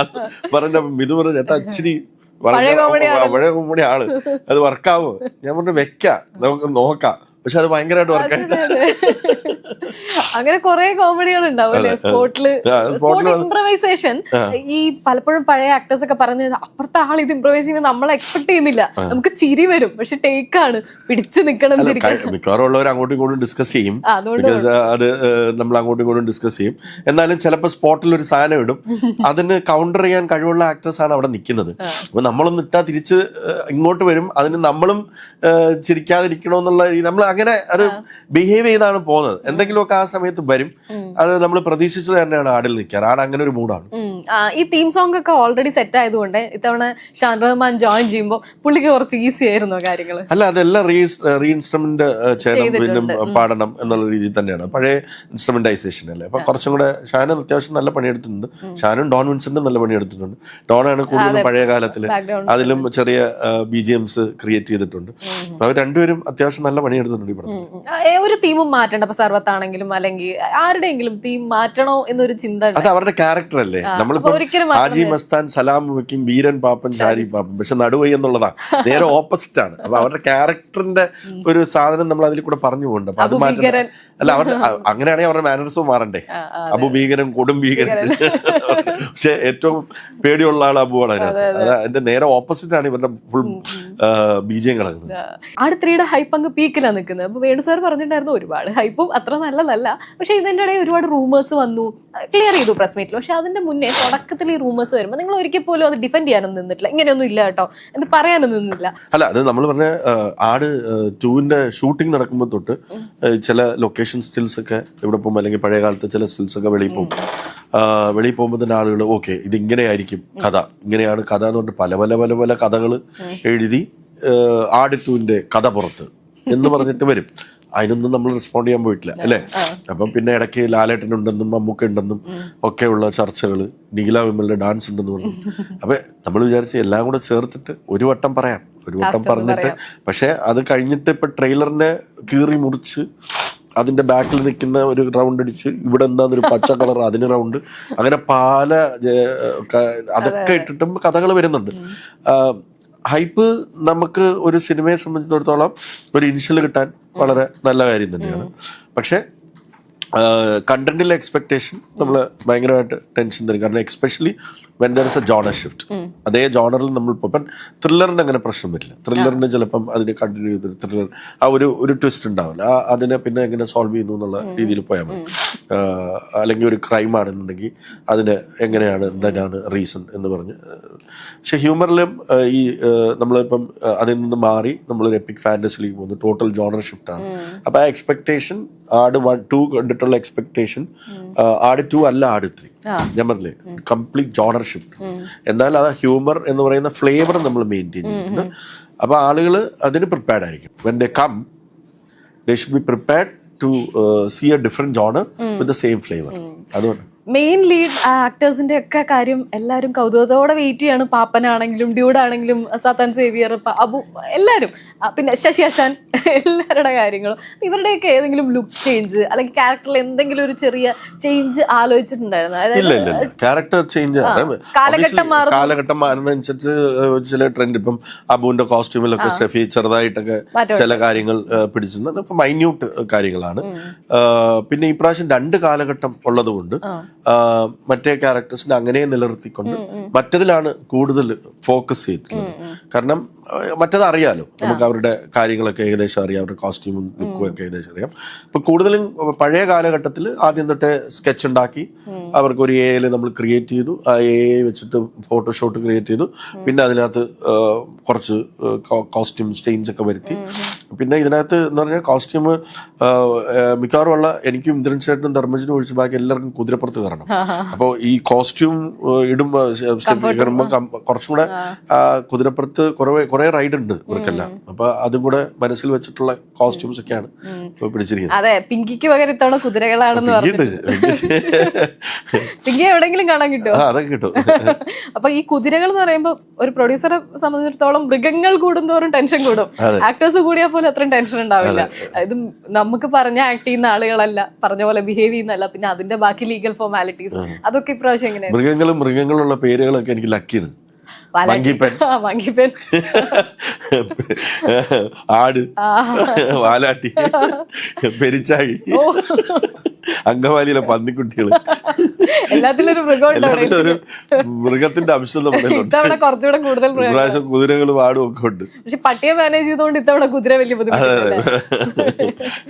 പറഞ്ഞ ഇത് പറഞ്ഞ ചേട്ടാ ഇച്ചിരി പഴയ കോമഡി ആള്, അത് വർക്കാവോ? ഞാൻ പറഞ്ഞു വെക്കാം, നമുക്ക് നോക്കാം, പക്ഷെ അത് ഭയങ്കരമായിട്ട് വർക്കായിട്ട്. അങ്ങനെ കുറെ കോമഡികൾ ഉണ്ടാവും അല്ലെ സ്പോട്ടില്. ഇംപ്രവൈസേഷൻ ഈ പലപ്പോഴും പഴയ ആക്ടേഴ്സ് ഒക്കെ പറഞ്ഞത് അപ്പുറത്തെ ആൾ ഇത് ഇംപ്രവൈസ് ചെയ്യുന്നത് നമ്മൾ എക്സ്പെക്ട് ചെയ്യുന്നില്ല, നമുക്ക് ചിരി വരും, പക്ഷെ ടേക്കാണ്, പിടിച്ചു നിൽക്കണം. മിക്കവാറും ഉള്ളവർ അങ്ങോട്ടും ഇങ്ങോട്ടും ഡിസ്കസ് ചെയ്യും, അത് നമ്മൾ അങ്ങോട്ടും ഇങ്ങോട്ടും ഡിസ്കസ് ചെയ്യും. എന്നാലും ചിലപ്പോൾ സ്പോട്ടിൽ ഒരു സാധനം ഇടും, അതിന് കൗണ്ടർ ചെയ്യാൻ കഴിവുള്ള ആക്ടേഴ്സ് ആണ് അവിടെ നിൽക്കുന്നത്. അപ്പൊ നമ്മളൊന്നും ഇട്ടാ തിരിച്ച് ഇങ്ങോട്ട് വരും, അതിന് നമ്മളും ചിരിക്കാതിരിക്കണമെന്നുള്ള രീതി നമ്മൾ അങ്ങനെ അത് ബിഹേവ് ചെയ്താണ് പോകുന്നത്. എന്തെങ്കിലുമൊക്കെ ആ സമയത്ത് വരും, അത് നമ്മൾ പ്രതീക്ഷിച്ചത് തന്നെയാണ് ആടിൽ നിൽക്കാറ്. ആട് അങ്ങനെ ഒരു മൂഡാണ്. ഈ തീം സോങ് ഒക്കെ ഓൾറെഡി സെറ്റ് ആയതുകൊണ്ട് ഇത്തവണ ഷാൻ റഹ്മാൻ ജോയിൻ ചെയ്യുമ്പോൾ പുള്ളിക്ക് കുറച്ച് ഈസി ആയിരുന്നു കാര്യങ്ങൾ. അല്ല, അതെല്ലാം റീ ഇൻസ്ട്രുമെന്റ് ചെയ്യണം, പിന്നെ പാടണം എന്നുള്ള രീതിയിൽ തന്നെയാണ്. പഴയ ഇൻസ്ട്രുമെന്റൈസേഷൻ അല്ലേ. അപ്പൊ കുറച്ചും കൂടെ ഷാൻ അത്യാവശ്യം നല്ല പണിയെടുത്തിട്ടുണ്ട്. ഷാനും ഡോൺ വിൻസെന്റും നല്ല പണിയെടുത്തിട്ടുണ്ട്. ഡോണാണ് കൂടുതലും പഴയ കാലത്തില് അതിലും ചെറിയ BGMs ക്രിയേറ്റ് ചെയ്തിട്ടുണ്ട്. അവർ രണ്ടുപേരും അത്യാവശ്യം നല്ല പണിയെടുത്തിട്ടുണ്ട്. ഒരു തീമും മാറ്റണ്ട, ഇപ്പൊ സർവത്താണെങ്കിലും അല്ലെങ്കിൽ ആരുടെയെങ്കിലും തീം മാറ്റണോ എന്നൊരു ചിന്ത. അത് അവരുടെ ക്യാരക്ടർ അല്ലേ. നമ്മളിപ്പോ ഹാജി മസ്താൻ സലാം വെക്കും, വീരൻ പാപ്പൻ ഷാരി പാപ്പൻ, പക്ഷെ നടുവൈ എന്നുള്ളതാണ് നേരെ ഓപ്പോസിറ്റ് ആണ്. അപ്പൊ അവരുടെ ക്യാരക്ടറിന്റെ ഒരു സാധനം നമ്മൾ അതിൽ കൂടെ പറഞ്ഞു പോകുന്നുണ്ട്. അപ്പൊ അത് മാറ്റണം. അല്ല, അവർ അങ്ങനെയാണെങ്കിൽ അവരുടെ മാനർസും മാറണ്ടേ. അബു ഭീകരൻ, കൊടും ഭീകരൻ, പക്ഷെ ഏറ്റവും പേടിയുള്ള ആൾ അബുവാണ്. അതിന്റെ നേരെ ഓപ്പോസിറ്റ് ആണ് ഇവരുടെ ഫുൾ BGM കിടക്കുന്നത്. അടുത്ത ഹൈപ്പ് അങ്ങ് പീക്കിലാണ് നിൽക്കുന്നത്. അപ്പൊ വേണു സാർ പറഞ്ഞിട്ടുണ്ടായിരുന്നു ഒരുപാട് ഹൈപ്പും അത്ര നല്ലതല്ല, പക്ഷെ ഇതിന്റെ ഇടയിൽ ഒരുപാട് റൂമേഴ്സ് വന്നു, ക്ലിയർ ചെയ്തു പ്രസ് മീറ്റിൽ. പക്ഷെ അതിന്റെ മുന്നേ തുടക്കത്തിൽ ഈ റൂമേഴ്സ് വരുമ്പോൾ നിങ്ങൾ ഒരിക്കൽ പോലും അത് ഡിഫെൻഡ് ചെയ്യാനൊന്നും നിന്നിട്ടില്ല, ഇങ്ങനെയൊന്നും ഇല്ല കേട്ടോ എന്ന് പറയാനൊന്നും നിന്നില്ല. അല്ല, അത് നമ്മൾ പറഞ്ഞ ആട് 2ന്റെ ഷൂട്ടിംഗ് നടക്കുമ്പോൾ തൊട്ട് ചില ലൊക്കേഷൻ സ്റ്റിൽസ് ഒക്കെ ഇവിടെ പോകുമ്പോൾ, അല്ലെങ്കിൽ പഴയ കാലത്ത് ചില സ്റ്റിൽസ് ഒക്കെ വെളിയിൽ പോകും. വെളിയിൽ പോകുമ്പോൾ തന്നെ ആളുകൾ ഓക്കെ ഇത് ഇങ്ങനെയായിരിക്കും കഥ, ഇങ്ങനെയാണ് കഥ എന്നുകൊണ്ട് പല പല പല പല കഥകൾ എഴുതി ആട് 2ന്റെ കഥ പുറത്ത് എന്ന് പറഞ്ഞിട്ട് വരും. അതിനൊന്നും നമ്മൾ റെസ്പോണ്ട് ചെയ്യാൻ പോയിട്ടില്ല അല്ലേ. അപ്പം പിന്നെ ഇടയ്ക്ക് ലാലേട്ടൻ ഉണ്ടെന്നും മമ്മൂക്ക ഉണ്ടെന്നും ഒക്കെയുള്ള ചർച്ചകൾ, നീല വിമലിന്റെ ഡാൻസ് ഉണ്ടെന്ന് പറഞ്ഞു. അപ്പൊ നമ്മൾ വിചാരിച്ച് എല്ലാം കൂടെ ചേർത്തിട്ട് ഒരു വട്ടം പറയാം, ഒരു വട്ടം പറഞ്ഞിട്ട്, പക്ഷെ അത് കഴിഞ്ഞിട്ട് ഇപ്പൊ ട്രെയിലറിനെ കീറി മുറിച്ച് അതിന്റെ ബാക്കിൽ നിൽക്കുന്ന ഒരു റൗണ്ട് അടിച്ച് ഇവിടെ എന്താന്നൊരു പച്ച കളർ അതിന് റൗണ്ട്, അങ്ങനെ പല അതൊക്കെ ഇട്ടിട്ടും കഥകൾ വരുന്നുണ്ട്. ഹൈപ്പ് നമുക്ക് ഒരു സിനിമയെ സംബന്ധിച്ചിടത്തോളം ഒരു ഇനിഷ്യൽ കിട്ടാൻ വളരെ നല്ല കാര്യം തന്നെയാണ്. പക്ഷെ കണ്ടന്റിലെ എക്സ്പെക്ടേഷൻ നമ്മൾ ഭയങ്കരമായിട്ട് ടെൻഷൻ തരും. കാരണം especially when there is A genre shift, അതേ ജോണറിൽ നമ്മൾ ഇപ്പം ത്രില്ലറിന് അങ്ങനെ പ്രശ്നം വരില്ല. ത്രില്ലറിന് ചിലപ്പം അതിന് കണ്ടിന്യൂ ചെയ്ത് ത്രില്ലർ ആ ഒരു ട്വിസ്റ്റ് ഉണ്ടാവില്ല, അതിനെ പിന്നെ എങ്ങനെ സോൾവ് ചെയ്യുന്നു എന്നുള്ള രീതിയിൽ പോയാൽ മതി. അല്ലെങ്കിൽ ഒരു ക്രൈം ആണെന്നുണ്ടെങ്കിൽ അതിന് എങ്ങനെയാണ് എന്താണ് റീസൺ എന്ന് പറഞ്ഞ്. പക്ഷെ ഹ്യൂമറിലും ഈ നമ്മളിപ്പം അതിൽ നിന്ന് മാറി നമ്മളൊരു എപ്പിക് ഫാന്റസിയിലേക്ക് പോകുന്നു, ടോട്ടൽ ജോണർ ഷിഫ്റ്റ് ആണ്. അപ്പൊ ആ എക്സ്പെക്ടേഷൻ ആട് 1-2 കണ്ടിട്ടുള്ള എക്സ്പെക്ടേഷൻ ആട് 2 അല്ല ആട് 3. ഞാൻ പറഞ്ഞില്ലേ കംപ്ലീറ്റ് ജോണർ ഷിഫ്റ്റ്. എന്നാൽ അത് ഹ്യൂമർ എന്ന് പറയുന്ന ഫ്ലേവർ നമ്മൾ മെയിൻറ്റെയിൻ ചെയ്യുന്നുണ്ട്. അപ്പൊ ആളുകൾ അതിന് പ്രിപ്പയർഡ് ആയിരിക്കും. When they come they should be prepared to see a different genre with the same flavour. അതുകൊണ്ട് മെയിൻ ലീഡ് ആക്ടേഴ്സിന്റെ ഒക്കെ കാര്യം എല്ലാവരും കൗതുകത്തോടെ വെയിറ്റ് ചെയ്യാണ്. പാപ്പനാണെങ്കിലും ഡ്യൂഡാണെങ്കിലും സത്താൻ സേവിയർ, അബു, എല്ലാവരും, പിന്നെ ശശി ഹസൻ, എല്ലാവരുടെ കാര്യങ്ങളും. ഇവരുടെയൊക്കെ ഏതെങ്കിലും ലുക്ക് ചേഞ്ച് അല്ലെങ്കിൽ ക്യാരക്ടറിൽ എന്തെങ്കിലും ഒരു ചെറിയ ചേഞ്ച് ആലോചിച്ചിട്ടുണ്ടായിരുന്നു? ഇല്ല, ക്യാരക്ടർ ചേഞ്ച് കാലഘട്ടം മാറുന്നതനുസരിച്ച് ചില ട്രെൻഡ്. ഇപ്പം അബുവിന്റെ കോസ്റ്റ്യൂമിലൊക്കെ സ്റ്റെഫി ചെറുതായിട്ടൊക്കെ ചില കാര്യങ്ങൾ പിടിച്ചിട്ടുണ്ട്. അതൊക്കെ മൈന്യൂട്ട് കാര്യങ്ങളാണ്. പിന്നെ ഈ പ്രാവശ്യം 2 കാലഘട്ടം ഉള്ളത് കൊണ്ട് മറ്റേ ക്യാരക്ടേഴ്സിനെ അങ്ങനെ നിലനിർത്തിക്കൊണ്ട് മറ്റതിലാണ് കൂടുതൽ ഫോക്കസ് ചെയ്തിട്ടുള്ളത്. കാരണം മറ്റത് അറിയാലോ, നമുക്ക് അവരുടെ കാര്യങ്ങളൊക്കെ ഏകദേശം അറിയാം, അവരുടെ കോസ്റ്റ്യൂമും ലുക്കും ഒക്കെ ഏകദേശം അറിയാം. ഇപ്പൊ കൂടുതലും പഴയ കാലഘട്ടത്തിൽ ആദ്യം തൊട്ടേ സ്കെച്ച് ഉണ്ടാക്കി അവർക്ക് ഒരു AI നമ്മൾ ക്രിയേറ്റ് ചെയ്തു, ആ AI വെച്ചിട്ട് ഫോട്ടോഷോട്ട് ക്രിയേറ്റ് ചെയ്തു, പിന്നെ അതിനകത്ത് കുറച്ച് കോസ്റ്റ്യൂം സ്റ്റെയിൻസ് ഒക്കെ വരുത്തി. പിന്നെ ഇതിനകത്ത് എന്ന് പറഞ്ഞാൽ കോസ്റ്റ്യൂം മിക്കവാറും ഉള്ള എനിക്കും ഇന്ദ്രൻ ചേട്ടനും ധർമ്മജനും ഒഴിച്ച് ബാക്കി എല്ലാവർക്കും കുതിരപ്പുറത്ത് കയറണം. അപ്പോൾ ഈ കോസ്റ്റ്യൂം ഇടുമ്പോ കുറച്ചും കൂടെ കുതിരപ്പുറത്ത് കുറെ റൈഡ് ഉണ്ട് ഇവർക്കെല്ലാം. അപ്പൊ അതും കൂടെ മനസ്സിൽ വെച്ചിട്ടുള്ള കോസ്റ്റ്യൂംസ് ഒക്കെയാണ് പിടിച്ചിരിക്കുന്നത്. അതെ, പിങ്കിക്ക് പകരം ഇത്തവണ കുതിരകളാണെന്ന് പിങ്കി എവിടെങ്കിലും കാണാൻ കിട്ടുമോ? അതൊക്കെ കിട്ടും. അപ്പൊ ഈ കുതിരകൾ എന്ന് പറയുമ്പോൾ ഒരു പ്രൊഡ്യൂസറെ സംബന്ധിച്ചിടത്തോളം മൃഗങ്ങൾ കൂടുന്തോറും ടെൻഷൻ കൂടും. ആക്ടേഴ്സ് കൂടിയാൽ പോലും അത്രയും ടെൻഷൻ ഉണ്ടാവില്ല. ഇത് നമുക്ക് പറഞ്ഞ ആക്ട് ചെയ്യുന്ന ആളുകളല്ല, പറഞ്ഞ പോലെ ബിഹേവ് ചെയ്യുന്നല്ല, പിന്നെ അതിന്റെ ബാക്കി ലീഗൽ ഫോർമാലിറ്റീസ് അതൊക്കെ ഇപ്രാവശ്യം എങ്ങനെയാണ്? മൃഗങ്ങളുള്ള പേരുകളൊക്കെ എനിക്ക് ലക്കിയാണ്. ആട്, വാലാട്ടി, പെരിച്ചാഴി, അങ്കമാലിയിലെ പന്നിക്കുട്ടികള്, എല്ലാത്തിലും ഒരു മൃഗത്തിന്റെ അംശം ഇത്തവണ കുറച്ചുകൂടെ കൂടുതൽ പ്രാവശ്യം കുതിരകളും ആടും ഒക്കെ ഉണ്ട്. പക്ഷെ പട്ടിയെ മാനേജ് ചെയ്തുകൊണ്ട് ഇത്തവണ കുതിര വലിയ ബുദ്ധിമുട്ട്.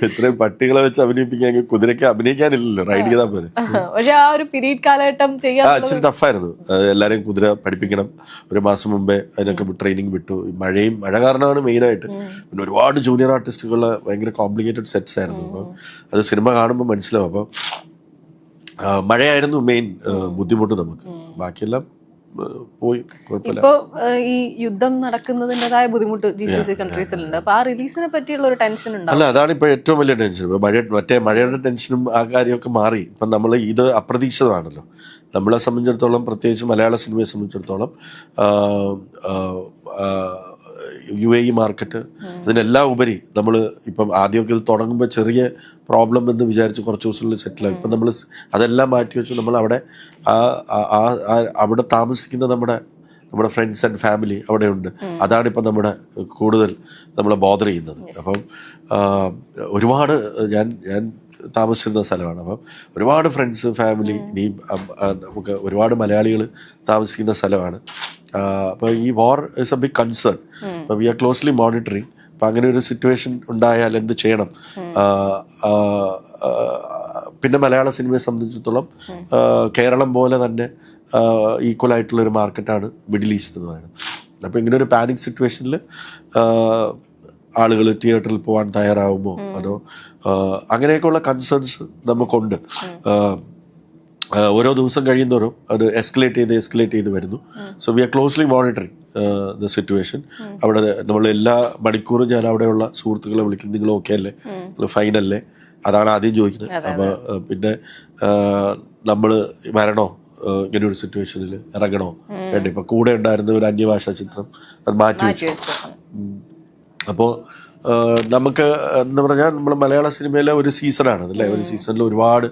ഇത്രയും പട്ടികളെ വെച്ച് അഭിനയിപ്പിക്കാൻ കുതിരയ്ക്ക് അഭിനയിക്കാനില്ലല്ലോ, റൈഡ് ചെയ്താൽ പോലെ. പക്ഷെ ആ ഒരു പീരീഡ് കാലഘട്ടം ചെയ്യാൻ ഇച്ചിരി ടഫായിരുന്നു. എല്ലാരെയും കുതിര പഠിപ്പിക്കണം. 1 മാസം മുമ്പേ അതിനൊക്കെ ട്രെയിനിങ് വിട്ടു. മഴ കാരണമാണ് മെയിനായിട്ട്. പിന്നെ ഒരുപാട് ജൂനിയർ ആർട്ടിസ്റ്റുകളുടെ ഭയങ്കര കോംപ്ലിക്കേറ്റഡ് സെറ്റ്സ് ആയിരുന്നു. അപ്പോൾ അത് സിനിമ കാണുമ്പോൾ മനസ്സിലാവും. അപ്പോൾ മഴയായിരുന്നു മെയിൻ ബുദ്ധിമുട്ട് നമുക്ക്. ബാക്കിയെല്ലാം പോയി, കുഴപ്പമില്ല. ഇപ്പൊ ഈ യുദ്ധം നടക്കുന്നതിൻ്റെതായ ബുദ്ധിമുട്ട് GCC കൺട്രീസിലുണ്ട്. അപ്പൊ ആ റിലീസിനെ പറ്റിയുള്ള ഒരു ടെൻഷൻ ഉണ്ട്. അല്ല, അതാണ് ഇപ്പൊ ഏറ്റവും വലിയ ടെൻഷൻ. മറ്റേ മഴയുടെ ടെൻഷനും ആ കാര്യമൊക്കെ മാറി. ഇപ്പം നമ്മൾ ഇത് അപ്രതീക്ഷിതമാണല്ലോ നമ്മളെ സംബന്ധിച്ചിടത്തോളം, പ്രത്യേകിച്ച് മലയാള സിനിമയെ സംബന്ധിച്ചിടത്തോളം. UAE മാർക്കറ്റ്, അതിനെല്ലാം ഉപരി നമ്മൾ ഇപ്പം ആദ്യമൊക്കെ ഇത് തുടങ്ങുമ്പോൾ ചെറിയ പ്രോബ്ലം എന്ന് വിചാരിച്ച് കുറച്ച് ദിവസങ്ങളിൽ സെറ്റിലായി. ഇപ്പം നമ്മൾ അതെല്ലാം മാറ്റി വെച്ചു. നമ്മൾ അവിടെ അവിടെ താമസിക്കുന്ന നമ്മുടെ ഫ്രണ്ട്സ് ആൻഡ് ഫാമിലി അവിടെയുണ്ട്. അതാണിപ്പം കൂടുതൽ നമ്മളെ ബോദർ ചെയ്യുന്നത്. അപ്പം ഒരുപാട് ഞാൻ താമസിച്ചിരുന്ന സ്ഥലമാണ്. അപ്പം ഒരുപാട് ഫ്രണ്ട്സ്, ഫാമിലി, ഇനിയും നമുക്ക് ഒരുപാട് മലയാളികൾ താമസിക്കുന്ന സ്ഥലമാണ്. അപ്പോൾ ഈ war is a big concern. We are closely monitoring. അപ്പം അങ്ങനെ ഒരു സിറ്റുവേഷൻ ഉണ്ടായാൽ എന്ത് ചെയ്യണം? പിന്നെ മലയാള സിനിമയെ സംബന്ധിച്ചിടത്തോളം കേരളം പോലെ തന്നെ ഈക്വൽ ആയിട്ടുള്ളൊരു മാർക്കറ്റാണ് മിഡിൽ ഈസ്റ്റ് എന്ന് പറയുന്നത്. അപ്പോൾ ഇങ്ങനെ ഒരു പാനിക് സിറ്റുവേഷനിൽ ആളുകൾ തിയേറ്ററിൽ പോകാൻ തയ്യാറാവുമോ, അതോ അങ്ങനെയൊക്കെയുള്ള കൺസേൺസ് നമുക്കുണ്ട്. ഓരോ ദിവസം കഴിയുന്നോറും അത് എസ്കലേറ്റ് ചെയ്ത് വരുന്നു. So we are closely monitoring the situation. അവിടെ നമ്മൾ എല്ലാ മണിക്കൂറും ഞാൻ അവിടെയുള്ള സുഹൃത്തുക്കളെ വിളിക്കും. നിങ്ങൾ ഓക്കെ അല്ലേ, നിങ്ങൾ ഫൈൻ അല്ലേ, അതാണ് ആദ്യം ചോദിക്കുന്നത്. അപ്പോൾ പിന്നെ നമ്മൾ വരണോ, ഇങ്ങനെ ഒരു സിറ്റുവേഷനിൽ ഇറങ്ങണോ വേണ്ട. ഇപ്പം കൂടെ ഉണ്ടായിരുന്ന ഒരു അന്യഭാഷാ ചിത്രം അത് മാറ്റി വെച്ചു. അപ്പോൾ നമുക്ക് എന്താ പറഞ്ഞാൽ നമ്മൾ മലയാള സിനിമയിലെ ഒരു സീസണാണ് അല്ലേ. ഒരു സീസണിൽ ഒരുപാട്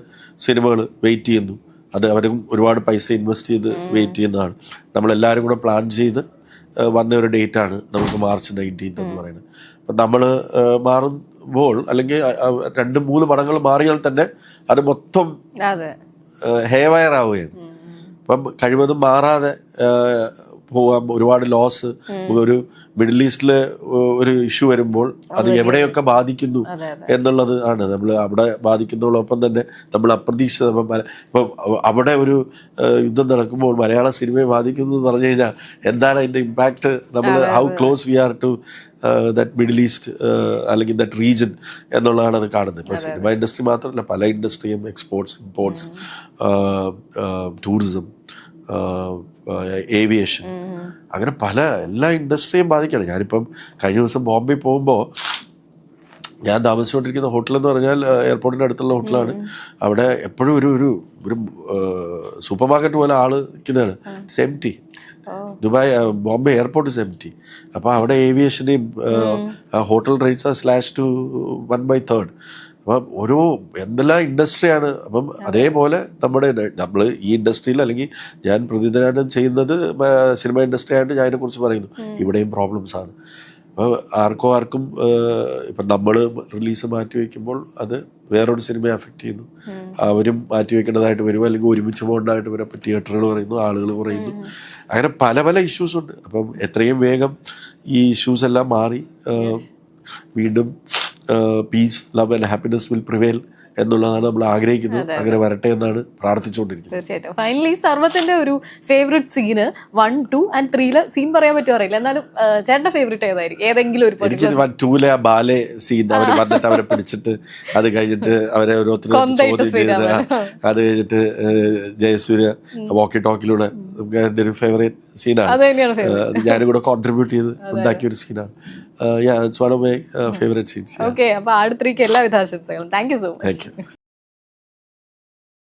സിനിമകൾ വെയിറ്റ് ചെയ്യുന്നു. അത് അവരും ഒരുപാട് പൈസ ഇൻവെസ്റ്റ് ചെയ്ത് വെയിറ്റ് ചെയ്യുന്നതാണ്. നമ്മളെല്ലാവരും കൂടെ പ്ലാൻ ചെയ്ത് വന്ന ഒരു ഡേറ്റാണ് നമുക്ക് March 19 എന്ന് പറയുന്നത്. അപ്പം നമ്മൾ മാറുമ്പോൾ അല്ലെങ്കിൽ 2-3 പടങ്ങൾ മാറിയാൽ തന്നെ അത് മൊത്തം അതെ ഹെയർ ആവുകയാണ്. അപ്പം കഴിവതും മാറാതെ പോകാൻ ഒരുപാട് ലോസ്. ഒരു മിഡിൽ ഈസ്റ്റില് ഒരു ഇഷ്യൂ വരുമ്പോൾ അത് എവിടെയൊക്കെ ബാധിക്കുന്നു എന്നുള്ളത് ആണ് നമ്മൾ അവിടെ ബാധിക്കുന്നതോടൊപ്പം തന്നെ നമ്മൾ അപ്രതീക്ഷിത ഇപ്പം അവിടെ ഒരു യുദ്ധം നടക്കുമ്പോൾ മലയാള സിനിമയെ ബാധിക്കുന്നു എന്ന് പറഞ്ഞു കഴിഞ്ഞാൽ എന്താണ് അതിൻ്റെ ഇമ്പാക്റ്റ്, നമ്മൾ how close we are to that Middle East അല്ലെങ്കിൽ ദാറ്റ് റീജൻ എന്നുള്ളതാണ് അത് കാണുന്നത്. ഇപ്പോൾ സിനിമ ഇൻഡസ്ട്രി മാത്രമല്ല, പല ഇൻഡസ്ട്രിയും, എക്സ്പോർട്സ്, ഇമ്പോർട്ട്സ്, ടൂറിസം, ഏവിയേഷൻ, അങ്ങനെ പല എല്ലാ ഇൻഡസ്ട്രിയും ബാധിക്കുകയാണ്. ഞാനിപ്പം കഴിഞ്ഞ ദിവസം ബോംബെ പോകുമ്പോൾ ഞാൻ താമസിച്ചുകൊണ്ടിരിക്കുന്ന ഹോട്ടൽ എന്ന് പറഞ്ഞാൽ എയർപോർട്ടിൻ്റെ അടുത്തുള്ള ഹോട്ടലാണ്. അവിടെ എപ്പോഴും ഒരു സൂപ്പർ മാർക്കറ്റ് പോലെ ആള് നിൽക്കുന്നതാണ്. It's empty. Dubai Bombay airport is empty. അപ്പോൾ അവിടെ ഏവിയേഷനെയും hotel rates are slash to 1/3. അപ്പം ഓരോ എന്തെല്ലാം ഇൻഡസ്ട്രിയാണ്. അപ്പം അതേപോലെ നമ്മൾ ഈ ഇൻഡസ്ട്രിയിൽ അല്ലെങ്കിൽ ഞാൻ പ്രതിനിധാനം ചെയ്യുന്നത് സിനിമ ഇൻഡസ്ട്രി ആയിട്ട് ഞാൻ അതിനെക്കുറിച്ച് പറയുന്നു. ഇവിടെയും പ്രോബ്ലംസ് ആണ്. അപ്പോൾ ആർക്കും ഇപ്പം നമ്മൾ റിലീസ് മാറ്റി വയ്ക്കുമ്പോൾ അത് വേറൊരു സിനിമയെ അഫക്റ്റ് ചെയ്യുന്നു. അവരും മാറ്റി വയ്ക്കേണ്ടതായിട്ട് വരും, അല്ലെങ്കിൽ ഒരുമിച്ച് പോകേണ്ടതായിട്ട് വരും. അപ്പം തിയേറ്ററുകൾ പറയുന്നു, ആളുകൾ പറയുന്നു, അങ്ങനെ പല പല ഇഷ്യൂസ് ഉണ്ട്. അപ്പം എത്രയും വേഗം ഈ ഇഷ്യൂസ് എല്ലാം മാറി വീണ്ടും peace, love and happiness will prevail എന്നുള്ളതാണ് നമ്മൾ ആഗ്രഹിക്കുന്നത്. അങ്ങനെ വരട്ടെ എന്നാണ് പ്രാർത്ഥിച്ചുകൊണ്ടിരിക്കുന്നത്. തീർച്ചയായിട്ടും. ഫൈനലി സർവത്തിന്റെ ഒരു ഫേവറേറ്റ് സീന് 1, 2 and 3 സീൻ പറയാൻ പറ്റുമോ അറിയില്ല, എന്നാലും ചേട്ടന്റെ ഫേവറേറ്റ് ഏതായിരിക്കും? ഏതെങ്കിലും ഒരു എനിക്ക് 1-2 ആ ബാലെ സീൻ, അവർ വന്നിട്ട് അവരെ പിടിച്ചിട്ട് അത് കഴിഞ്ഞിട്ട് അവരെ ഓരോരുത്തരും ചോദ്യം ചെയ്ത് അത് കഴിഞ്ഞിട്ട് ജയസൂര്യ വോക്കി ടോക്കിലൂടെ നമുക്ക് എൻ്റെ ഒരു ഫേവറേറ്റ് സീനാണ്. ഞാനും കൂടെ കോൺട്രിബ്യൂട്ട് ചെയ്ത് ഉണ്ടാക്കിയ ഒരു സീനാണ്. It's one of my favourite scenes. Okay, അപ്പോൾ ആട് 3ക്ക് എല്ലാവിധ ആശംസകളും. Thank you so much. Thank you.